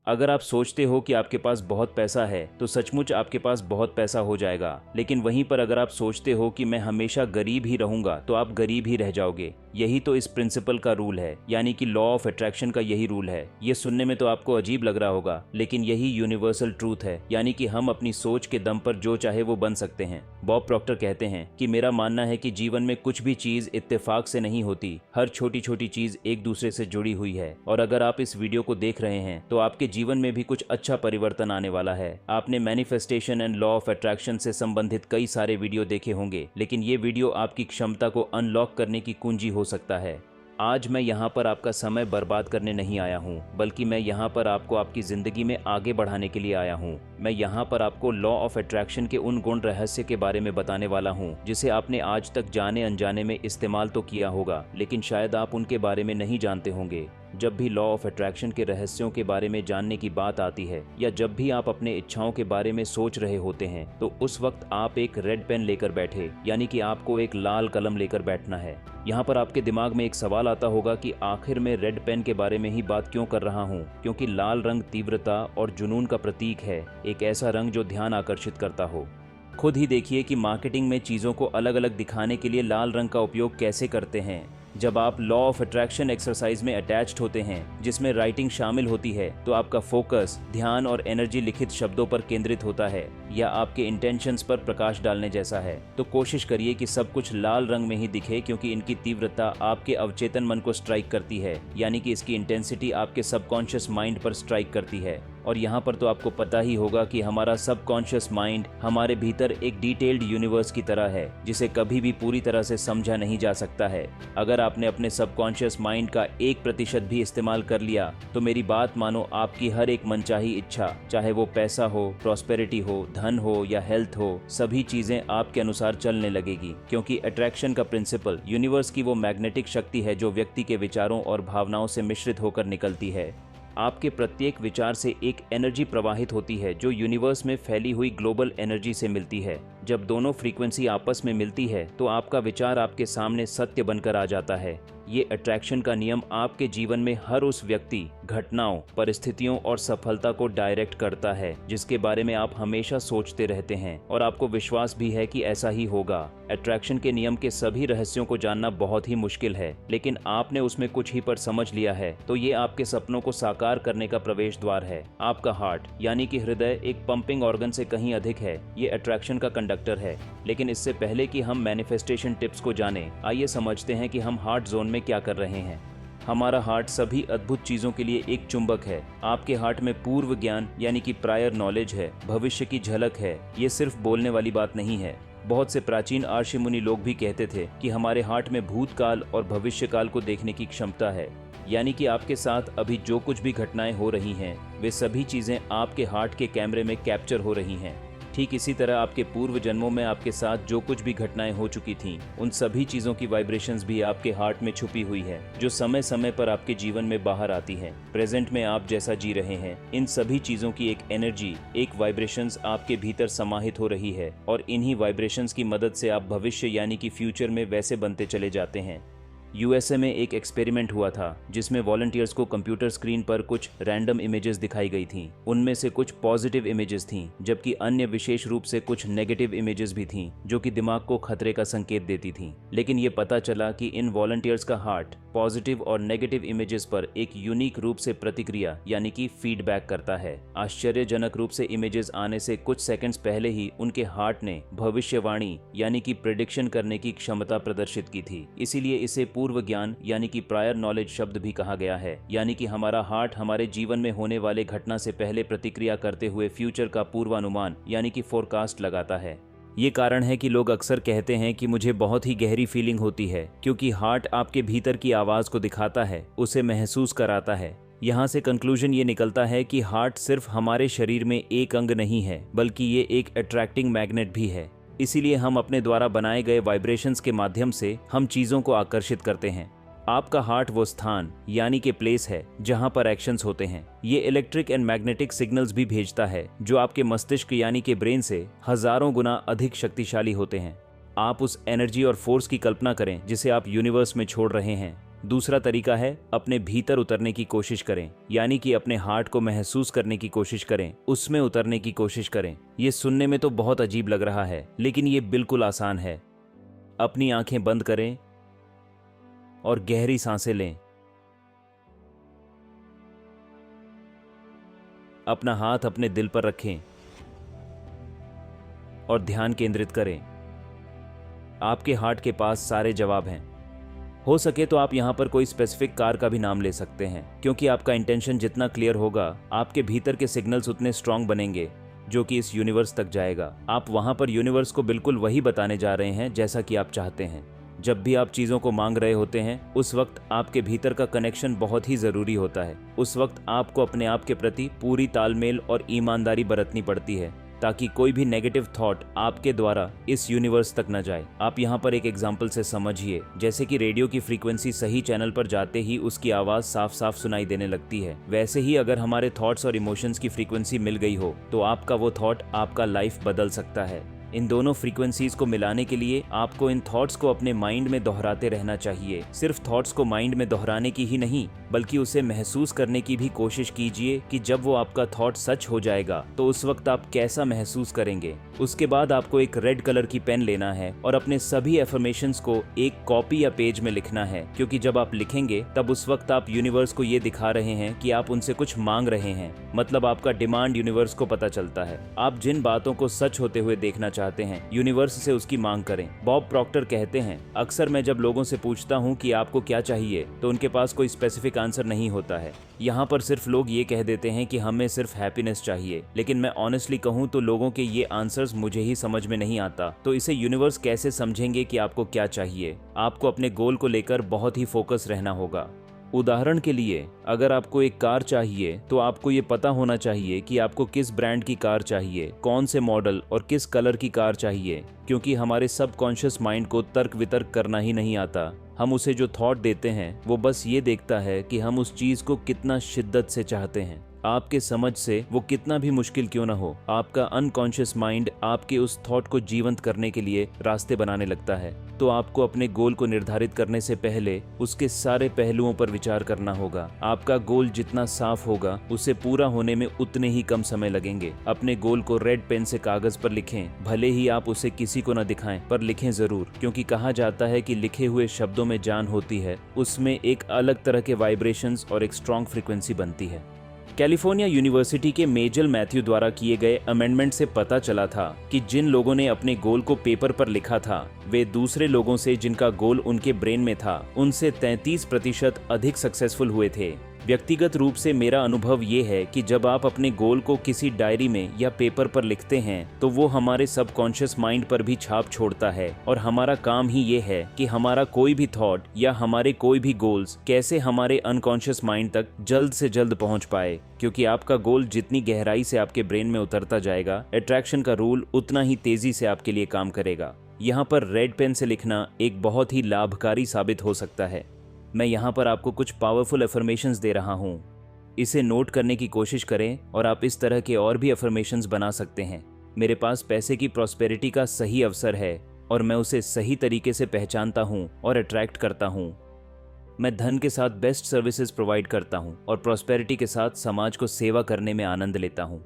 अगर आप सोचते हो कि आपके पास बहुत पैसा है तो सचमुच आपके पास बहुत पैसा हो जाएगा, लेकिन वहीं पर अगर आप सोचते हो कि मैं हमेशा गरीब ही रहूंगा तो आप गरीब ही रह जाओगे। यही तो इस प्रिंसिपल का रूल है, यानी कि लॉ ऑफ अट्रैक्शन का यही रूल है। ये सुनने में तो आपको अजीब लग रहा होगा, लेकिन यही यूनिवर्सल ट्रूथ है, यानी कि हम अपनी सोच के दम पर जो चाहे वो बन सकते हैं। बॉब प्रॉक्टर कहते हैं कि मेरा मानना है कि जीवन में कुछ भी चीज इत्तेफाक से नहीं होती, हर छोटी छोटी चीज एक दूसरे से जुड़ी हुई है। और अगर आप इस वीडियो को देख रहे हैं तो आपके जीवन में भी कुछ अच्छा परिवर्तन आने वाला है। आपने manifestation and law of attraction से संबंधित कई सारे वीडियो देखे होंगे, लेकिन ये वीडियो आपकी क्षमता को अनलॉक करने की कुंजी हो सकता है। आज मैं यहाँ पर आपका समय बर्बाद करने नहीं आया हूँ, बल्कि मैं यहाँ पर आपको आपकी ज़िंदगी में आगे बढ़ाने के लिए आया हूँ। मैं यहाँ पर आपको लॉ ऑफ अट्रैक्शन के उन गुण रहस्य के बारे में बताने वाला हूँ जिसे आपने आज तक जाने अनजाने में इस्तेमाल तो किया होगा, लेकिन शायद आप उनके बारे में नहीं जानते होंगे। जब भी लॉ ऑफ अट्रैक्शन के रहस्यों के बारे में जानने की बात आती है, या जब भी आप अपने इच्छाओं के बारे में सोच रहे होते हैं, तो उस वक्त आप एक रेड पेन लेकर बैठे, यानी कि आपको एक लाल कलम लेकर बैठना है। यहाँ पर आपके दिमाग में एक सवाल आता होगा कि आखिर में रेड पेन के बारे में ही बात क्यों कर रहा हूँ, क्योंकि लाल रंग तीव्रता और जुनून का प्रतीक है, एक ऐसा रंग जो ध्यान आकर्षित करता हो। खुद ही देखिए कि मार्केटिंग में चीज़ों को अलग अलग दिखाने के लिए लाल रंग का उपयोग कैसे करते हैं। जब आप लॉ ऑफ अट्रैक्शन एक्सरसाइज में अटैच्ड होते हैं, जिसमें राइटिंग शामिल होती है, तो आपका फोकस, ध्यान और एनर्जी लिखित शब्दों पर केंद्रित होता है या आपके इंटेंशंस पर प्रकाश डालने जैसा है। तो कोशिश करिए कि सब कुछ लाल रंग में ही दिखे, क्योंकि इनकी तीव्रता आपके अवचेतन मन को स्ट्राइक करती है, यानी कि इसकी इंटेंसिटी आपके सबकॉन्शियस माइंड पर स्ट्राइक करती है। और यहाँ पर तो आपको पता ही होगा कि हमारा सबकॉन्शियस माइंड हमारे भीतर एक डिटेल्ड यूनिवर्स की तरह है, जिसे कभी भी पूरी तरह से समझा नहीं जा सकता है। अगर आपने अपने सबकॉन्शियस माइंड का 1% भी इस्तेमाल कर लिया तो मेरी बात मानो, आपकी हर एक मनचाही इच्छा, चाहे वो पैसा हो, प्रॉस्पेरिटी हो, धन हो या हेल्थ हो, सभी चीजें आपके अनुसार चलने लगेगी। क्योंकि अट्रैक्शन का प्रिंसिपल यूनिवर्स की वो मैग्नेटिक शक्ति है जो व्यक्ति के विचारों और भावनाओं से मिश्रित होकर निकलती है। आपके प्रत्येक विचार से एक एनर्जी प्रवाहित होती है जो यूनिवर्स में फैली हुई ग्लोबल एनर्जी से मिलती है। जब दोनों फ्रीक्वेंसी आपस में मिलती है तो आपका विचार आपके सामने सत्य बनकर आ जाता है। ये अट्रैक्शन का नियम आपके जीवन में हर उस व्यक्ति, घटनाओं, परिस्थितियों और सफलता को डायरेक्ट करता है जिसके बारे में आप हमेशा सोचते रहते हैं, और आपको विश्वास भी है कि ऐसा ही होगा। अट्रैक्शन के नियम के सभी रहस्यों को जानना बहुत ही मुश्किल है, लेकिन आपने उसमें कुछ ही पर समझ लिया है तो ये आपके सपनों को साकार करने का प्रवेश द्वार है। आपका हार्ट, यानी कि हृदय, एक पंपिंग ऑर्गन से कहीं अधिक है। ये अट्रैक्शन का कंडक्टर है। लेकिन इससे पहले कि हम मैनिफेस्टेशन टिप्स को जानें, आइए समझते हैं कि हम हार्ट जोन में क्या कर रहे हैं। हमारा हार्ट सभी अद्भुत चीजों के लिए एक चुंबक है। आपके हार्ट में पूर्व ज्ञान, यानी कि प्रायर नॉलेज है, भविष्य की झलक है। ये सिर्फ बोलने वाली बात नहीं है। बहुत से प्राचीन ऋषि मुनि लोग भी कहते थे कि हमारे हार्ट में भूतकाल और भविष्यकाल को देखने की क्षमता है, यानी कि आपके साथ अभी जो कुछ भी घटनाएं हो रही हैं, वे सभी चीजें आपके हार्ट के कैमरे में कैप्चर हो रही हैं। ठीक इसी तरह आपके पूर्व जन्मों में आपके साथ जो कुछ भी घटनाएं हो चुकी थीं, उन सभी चीजों की वाइब्रेशंस भी आपके हार्ट में छुपी हुई है, जो समय समय पर आपके जीवन में बाहर आती है। प्रेजेंट में आप जैसा जी रहे हैं, इन सभी चीजों की एक एनर्जी, एक वाइब्रेशंस आपके भीतर समाहित हो रही है, और इन्हीं वाइब्रेशंस की मदद से आप भविष्य, यानी कि फ्यूचर में वैसे बनते चले जाते हैं। यूएसए में एक एक्सपेरिमेंट हुआ था जिसमें वॉलंटियर्स को कंप्यूटर स्क्रीन पर कुछ रैंडम इमेजेस दिखाई गई थीं। उनमें से कुछ पॉजिटिव इमेजेस थीं, जबकि अन्य विशेष रूप से कुछ नेगेटिव इमेजेस भी थीं जो कि दिमाग को खतरे का संकेत देती थीं। लेकिन ये पता चला कि इन वॉलंटियर्स का हार्ट पॉजिटिव और नेगेटिव इमेजेस पर एक यूनिक रूप से प्रतिक्रिया, यानी कि फीडबैक करता है। आश्चर्यजनक रूप से इमेजेस आने से कुछ सेकंड्स पहले ही उनके हार्ट ने भविष्यवाणी, यानी कि प्रेडिक्शन करने की क्षमता प्रदर्शित की थी। इसीलिए इसे पूर्व ज्ञान, यानी कि प्रायर नॉलेज शब्द भी कहा गया है। यानी कि हमारा हार्ट हमारे जीवन में होने वाले घटना से पहले प्रतिक्रिया करते हुए फ्यूचर का पूर्वानुमान, यानी कि फोरकास्ट लगाता है। ये कारण है कि लोग अक्सर कहते हैं कि मुझे बहुत ही गहरी फीलिंग होती है, क्योंकि हार्ट आपके भीतर की आवाज को दिखाता है, उसे महसूस कराता है। यहाँ से कंक्लूजन ये निकलता है कि हार्ट सिर्फ हमारे शरीर में एक अंग नहीं है, बल्कि ये एक अट्रैक्टिंग मैग्नेट भी है। इसीलिए हम अपने द्वारा बनाए गए वाइब्रेशंस के माध्यम से हम चीजों को आकर्षित करते हैं। आपका हार्ट वो स्थान, यानी कि प्लेस है जहां पर एक्शंस होते हैं। ये इलेक्ट्रिक एंड मैग्नेटिक सिग्नल्स भी भेजता है जो आपके मस्तिष्क, यानी कि ब्रेन से हजारों गुना अधिक शक्तिशाली होते हैं। आप उस एनर्जी और फोर्स की कल्पना करें जिसे आप यूनिवर्स में छोड़ रहे हैं। दूसरा तरीका है अपने भीतर उतरने की कोशिश करें, यानी कि अपने हार्ट को महसूस करने की कोशिश करें, उसमें उतरने की कोशिश करें। ये सुनने में तो बहुत अजीब लग रहा है, लेकिन ये बिल्कुल आसान है। अपनी आंखें बंद करें और गहरी सांसें लें। अपना हाथ अपने दिल पर रखें और ध्यान केंद्रित करें। आपके हार्ट के पास सारे जवाब हैं। हो सके तो आप यहाँ पर कोई स्पेसिफिक कार का भी नाम ले सकते हैं, क्योंकि आपका इंटेंशन जितना क्लियर होगा, आपके भीतर के सिग्नल्स उतने स्ट्रांग बनेंगे जो कि इस यूनिवर्स तक जाएगा। आप वहाँ पर यूनिवर्स को बिल्कुल वही बताने जा रहे हैं जैसा कि आप चाहते हैं। जब भी आप चीज़ों को मांग रहे होते हैं, उस वक्त आपके भीतर का कनेक्शन बहुत ही ज़रूरी होता है। उस वक्त आपको अपने आप के प्रति पूरी तालमेल और ईमानदारी बरतनी पड़ती है, ताकि कोई भी नेगेटिव थॉट आपके द्वारा इस यूनिवर्स तक न जाए। आप यहाँ पर एक एग्जाम्पल से समझिए, जैसे कि रेडियो की फ्रीक्वेंसी सही चैनल पर जाते ही उसकी आवाज़ साफ साफ सुनाई देने लगती है, वैसे ही अगर हमारे थॉट्स और इमोशंस की फ्रीक्वेंसी मिल गई हो तो आपका वो थॉट आपका लाइफ बदल सकता है। इन दोनों फ्रीक्वेंसीज को मिलाने के लिए आपको इन थॉट्स को अपने माइंड में दोहराते रहना चाहिए। सिर्फ थॉट्स को माइंड में दोहराने की ही नहीं, बल्कि उसे महसूस करने की भी कोशिश कीजिए कि जब वो आपका थॉट सच हो जाएगा तो उस वक्त आप कैसा महसूस करेंगे। उसके बाद आपको एक रेड कलर की पेन लेना है और अपने सभी एफर्मेशंस को एक कॉपी या पेज में लिखना है, क्योंकि जब आप लिखेंगे तब उस वक्त आप यूनिवर्स को ये दिखा रहे हैं कि आप उनसे कुछ मांग रहे हैं। मतलब आपका डिमांड यूनिवर्स को पता चलता है। आप जिन बातों को सच होते हुए देखना चाहते हैं, यूनिवर्स से उसकी मांग करें। बॉब प्रॉक्टर कहते हैं, अक्सर मैं जब लोगों से पूछता हूं कि आपको क्या चाहिए तो उनके पास कोई स्पेसिफिक आंसर नहीं होता है। यहाँ पर सिर्फ लोग ये कह देते हैं कि हमें सिर्फ हैप्पीनेस चाहिए, लेकिन मैं ऑनेस्टली कहूँ तो लोगों के ये आंसर्स मुझे ही समझ में नहीं आता। तो इसे यूनिवर्स कैसे समझेंगे कि आपको क्या चाहिए? आपको अपने गोल को लेकर बहुत ही फोकस रहना होगा। उदाहरण के लिए, अगर आपको एक कार चाहिए तो आपको ये पता होना चाहिए कि आपको किस ब्रांड की कार चाहिए, कौन से मॉडल और किस कलर की कार चाहिए, क्योंकि हमारे सबकॉन्शियस माइंड को तर्क वितर्क करना ही नहीं आता। हम उसे जो थॉट देते हैं वो बस ये देखता है कि हम उस चीज़ को कितना शिद्दत से चाहते हैं। आपके समझ से वो कितना भी मुश्किल क्यों ना हो, आपका अनकॉन्शियस माइंड आपके उस थॉट को जीवंत करने के लिए रास्ते बनाने लगता है। तो आपको अपने गोल को निर्धारित करने से पहले उसके सारे पहलुओं पर विचार करना होगा। आपका गोल जितना साफ होगा, उसे पूरा होने में उतने ही कम समय लगेंगे। अपने गोल को रेड पेन से कागज पर लिखें। भले ही आप उसे किसी को न दिखाएं, पर लिखें जरूर, क्योंकि कहा जाता है कि लिखे हुए शब्दों में जान होती है। उसमें एक अलग तरह के वाइब्रेशंस और एक स्ट्रॉन्ग फ्रीक्वेंसी बनती है। कैलिफोर्निया यूनिवर्सिटी के मेजल मैथ्यू द्वारा किए गए अमेंडमेंट से पता चला था कि जिन लोगों ने अपने गोल को पेपर पर लिखा था, वे दूसरे लोगों से जिनका गोल उनके ब्रेन में था, उनसे 33% अधिक सक्सेसफुल हुए थे। व्यक्तिगत रूप से मेरा अनुभव ये है कि जब आप अपने गोल को किसी डायरी में या पेपर पर लिखते हैं तो वो हमारे सबकॉन्शियस माइंड पर भी छाप छोड़ता है, और हमारा काम ही ये है कि हमारा कोई भी थॉट या हमारे कोई भी गोल्स कैसे हमारे अनकॉन्शियस माइंड तक जल्द से जल्द पहुंच पाए। क्योंकि आपका गोल जितनी गहराई से आपके ब्रेन में उतरता जाएगा, अट्रैक्शन का रूल उतना ही तेजी से आपके लिए काम करेगा। यहाँ पर रेड पेन से लिखना एक बहुत ही लाभकारी साबित हो सकता है। मैं यहाँ पर आपको कुछ पावरफुल अफर्मेशंस दे रहा हूँ। इसे नोट करने की कोशिश करें और आप इस तरह के और भी अफर्मेशंस बना सकते हैं। मेरे पास पैसे की प्रॉस्पेरिटी का सही अवसर है और मैं उसे सही तरीके से पहचानता हूँ और अट्रैक्ट करता हूँ। मैं धन के साथ बेस्ट सर्विसेज प्रोवाइड करता हूँ और प्रॉस्पेरिटी के साथ समाज को सेवा करने में आनंद लेता हूँ।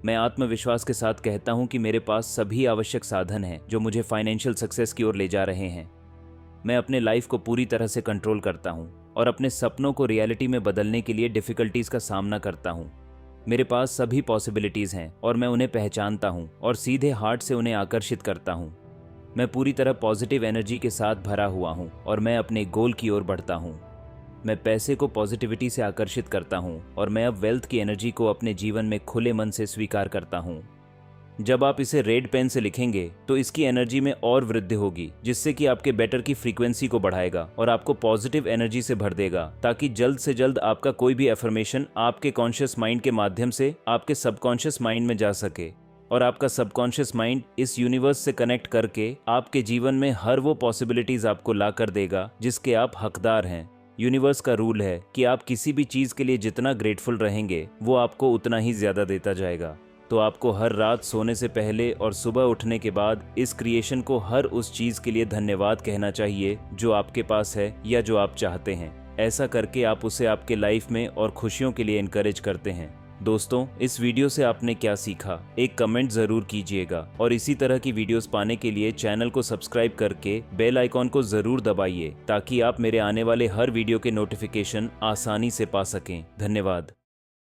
मैं आत्मविश्वास के साथ कहता हूँ कि मेरे पास सभी आवश्यक साधन हैं जो मुझे फाइनेंशियल सक्सेस की ओर ले जा रहे हैं। मैं अपने लाइफ को पूरी तरह से कंट्रोल करता हूँ और अपने सपनों को रियलिटी में बदलने के लिए डिफ़िकल्टीज़ का सामना करता हूँ। मेरे पास सभी पॉसिबिलिटीज़ हैं और मैं उन्हें पहचानता हूँ और सीधे हार्ट से उन्हें आकर्षित करता हूँ। मैं पूरी तरह पॉजिटिव एनर्जी के साथ भरा हुआ हूँ और मैं अपने गोल की ओर बढ़ता हूँ। मैं पैसे को पॉजिटिविटी से आकर्षित करता हूँ और मैं अब वेल्थ की एनर्जी को अपने जीवन में खुले मन से स्वीकार करता हूँ। जब आप इसे रेड पेन से लिखेंगे तो इसकी एनर्जी में और वृद्धि होगी, जिससे कि आपके बेटर की फ्रीक्वेंसी को बढ़ाएगा और आपको पॉजिटिव एनर्जी से भर देगा, ताकि जल्द से जल्द आपका कोई भी अफर्मेशन आपके कॉन्शियस माइंड के माध्यम से आपके सबकॉन्शियस माइंड में जा सके और आपका सबकॉन्शियस माइंड इस यूनिवर्स से कनेक्ट करके आपके जीवन में हर वो पॉसिबिलिटीज आपको ला कर देगा जिसके आप हकदार हैं। यूनिवर्स का रूल है कि आप किसी भी चीज़ के लिए जितना ग्रेटफुल रहेंगे वो आपको उतना ही ज़्यादा देता जाएगा। तो आपको हर रात सोने से पहले और सुबह उठने के बाद इस क्रिएशन को हर उस चीज के लिए धन्यवाद कहना चाहिए जो आपके पास है या जो आप चाहते हैं। ऐसा करके आप उसे आपके लाइफ में और खुशियों के लिए इनकरेज करते हैं। दोस्तों, इस वीडियो से आपने क्या सीखा, एक कमेंट जरूर कीजिएगा और इसी तरह की वीडियोस पाने के लिए चैनल को सब्सक्राइब करके बेल आइकॉन को जरूर दबाइए ताकि आप मेरे आने वाले हर वीडियो के नोटिफिकेशन आसानी से पा सकें। धन्यवाद।